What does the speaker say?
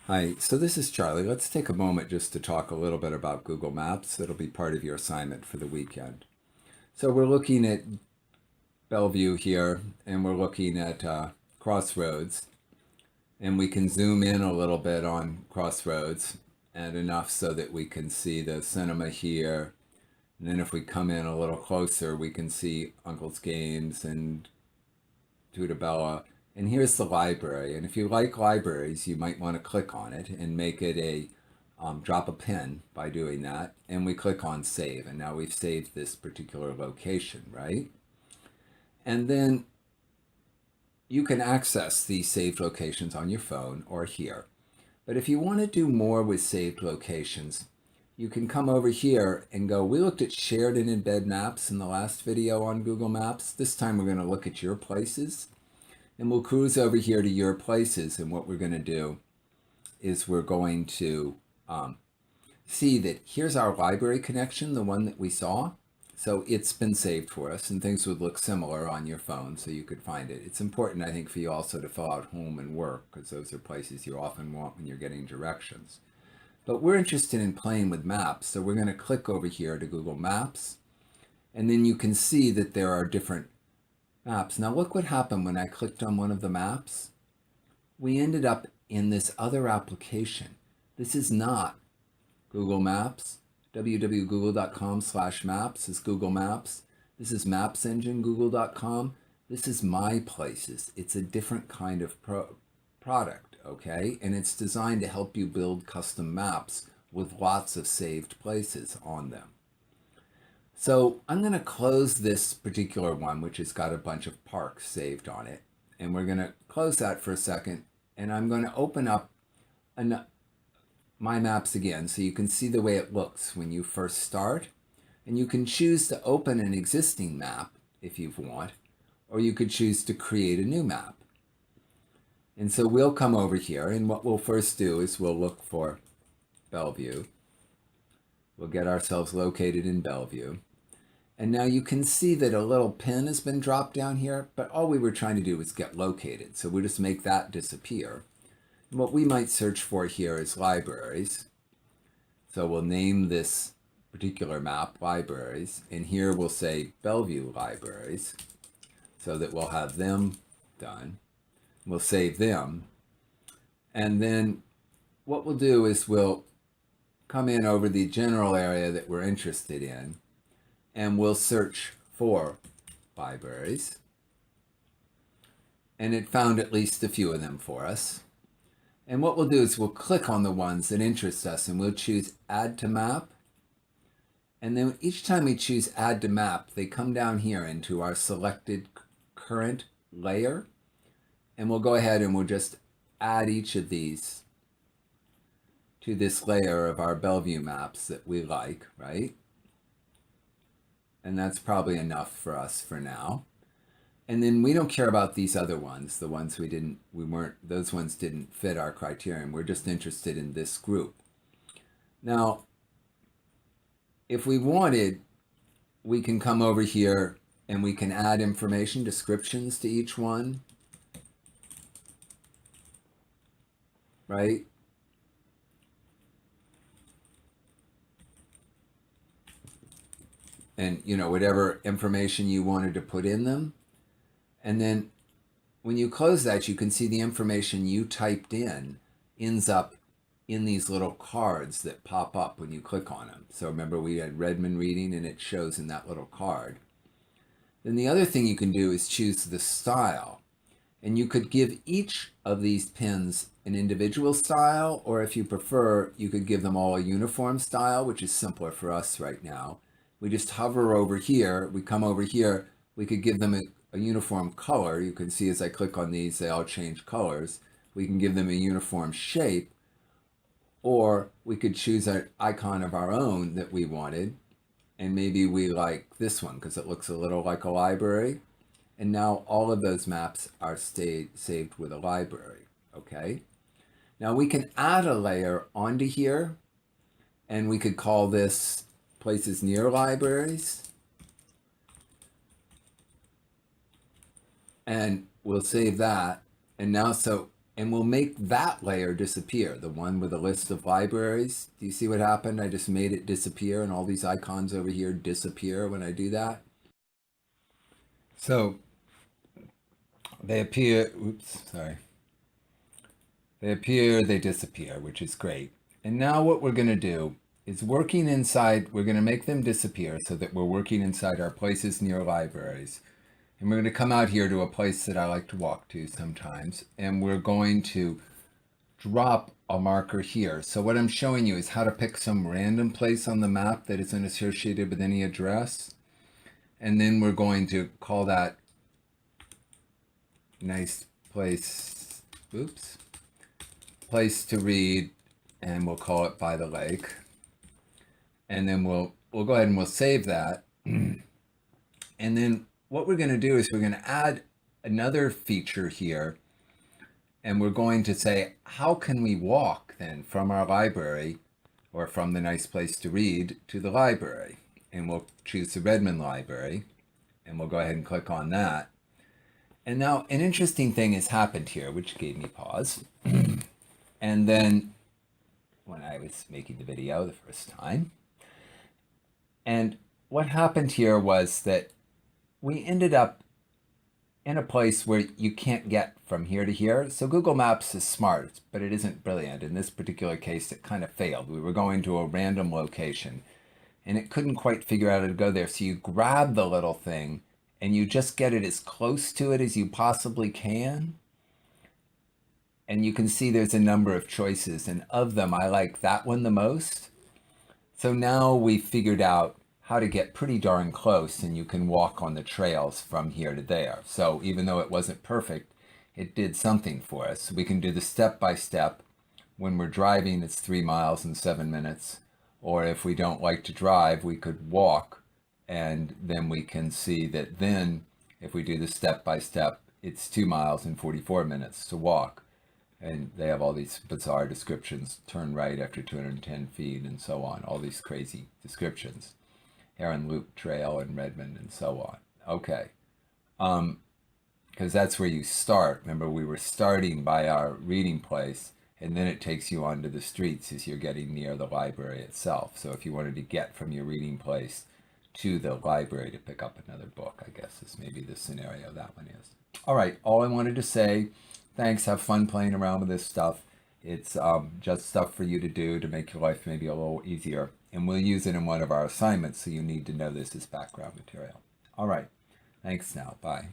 Hi, so this is Charlie. Let's take a moment just to talk a little bit about Google Maps. It'll be part of your assignment for the weekend. So we're looking at Bellevue here, and we're looking at Crossroads, and we can zoom in a little bit on Crossroads, and enough so that we can see the cinema here. And then if we come in a little closer, we can see Uncle's Games and Tutabella. And here's the library. And if you like libraries, you might want to click on it and make it a drop a pin by doing that. And we click on save. And now we've saved this particular location, right? And then you can access these saved locations on your phone or here. But if you want to do more with saved locations, you can come over here and go, we looked at shared and embed maps in the last video on Google Maps. This time we're going to look at your places. And we'll cruise over here to your places. And what we're going to do is we're going to see that here's our library connection, the one that we saw. So it's been saved for us, and things would look similar on your phone so you could find it. It's important, I think, for you also to fill out home and work, because those are places you often want when you're getting directions. But we're interested in playing with maps, so we're going to click over here to Google Maps, and then you can see that there are different maps. Now look what happened when I clicked on one of the maps. We ended up in this other application. This is not Google Maps. www.google.com/maps is Google Maps. This is Maps Engine, google.com. This is My Places. It's a different kind of product, okay? And it's designed to help you build custom maps with lots of saved places on them. So I'm going to close this particular one, which has got a bunch of parks saved on it. And we're going to close that for a second. And I'm going to open up My Maps again so you can see the way it looks when you first start. And you can choose to open an existing map if you want, or you could choose to create a new map. And so we'll come over here, and what we'll first do is we'll look for Bellevue. We'll get ourselves located in Bellevue. And now you can see that a little pin has been dropped down here, but all we were trying to do was get located. So we'll just make that disappear. And what we might search for here is libraries. So we'll name this particular map libraries. And here we'll say Bellevue libraries so that we'll have them done. We'll save them. And then what we'll do is we'll come in over the general area that we're interested in, and we'll search for libraries. And it found at least a few of them for us. And what we'll do is we'll click on the ones that interest us, and we'll choose Add to Map. And then each time we choose Add to Map, they come down here into our selected current layer. And we'll go ahead and we'll just add each of these to this layer of our Bellevue maps that we like, right? And that's probably enough for us for now. And then we don't care about these other ones, the ones those ones didn't fit our criterion. We're just interested in this group. Now, if we wanted, we can come over here and we can add information, descriptions to each one, right? And, whatever information you wanted to put in them. And then when you close that, you can see the information you typed in ends up in these little cards that pop up when you click on them. So remember, we had Redmond reading, and it shows in that little card. Then the other thing you can do is choose the style. And you could give each of these pins an individual style, or if you prefer, you could give them all a uniform style, which is simpler for us right now. We just hover over here, we come over here, we could give them a uniform color. You can see as I click on these, they all change colors. We can give them a uniform shape, or we could choose an icon of our own that we wanted. And maybe we like this one because it looks a little like a library. And now all of those maps are saved with a library, okay? Now we can add a layer onto here, and we could call this Places Near Libraries. And we'll save that. And now, so and we'll make that layer disappear, the one with a list of libraries. Do you see what happened? I just made it disappear, and all these icons over here disappear when I do that. So they appear, oops, sorry. They appear, they disappear, which is great. And now what we're going to do is working inside, we're going to make them disappear so that we're working inside our places near libraries. And we're going to come out here to a place that I like to walk to sometimes. And we're going to drop a marker here. So what I'm showing you is how to pick some random place on the map that isn't associated with any address. And then we're going to call that nice place, oops, place to read, and we'll call it by the lake. And then we'll go ahead and we'll save that. And then what we're going to do is we're going to add another feature here, and we're going to say, how can we walk then from our library or from the nice place to read to the library? And we'll choose the Redmond Library, and we'll go ahead and click on that. And now an interesting thing has happened here, which gave me pause. And then when I was making the video the first time, and what happened here was that we ended up in a place where you can't get from here to here. So Google Maps is smart, but it isn't brilliant. In this particular case, it kind of failed. We were going to a random location, and it couldn't quite figure out how to go there. So you grab the little thing, and you just get it as close to it as you possibly can. And you can see there's a number of choices, and of them, I like that one the most. So now we've figured out how to get pretty darn close, and you can walk on the trails from here to there. So even though it wasn't perfect, it did something for us. We can do the step-by-step. When we're driving, it's 3 miles in 7 minutes. Or if we don't like to drive, we could walk, and then we can see that then if we do the step-by-step, it's 2 miles in 44 minutes to walk. And they have all these bizarre descriptions, turn right after 210 feet and so on, all these crazy descriptions. Heron Loop Trail in Redmond and so on. Okay. Because that's where you start. Remember, we were starting by our reading place, and then it takes you onto the streets as you're getting near the library itself. So if you wanted to get from your reading place to the library to pick up another book, I guess is maybe the scenario that one is. All right, all I wanted to say, thanks, have fun playing around with this stuff. It's just stuff for you to do to make your life maybe a little easier. And we'll use it in one of our assignments, so you need to know this as background material. All right, thanks now, bye.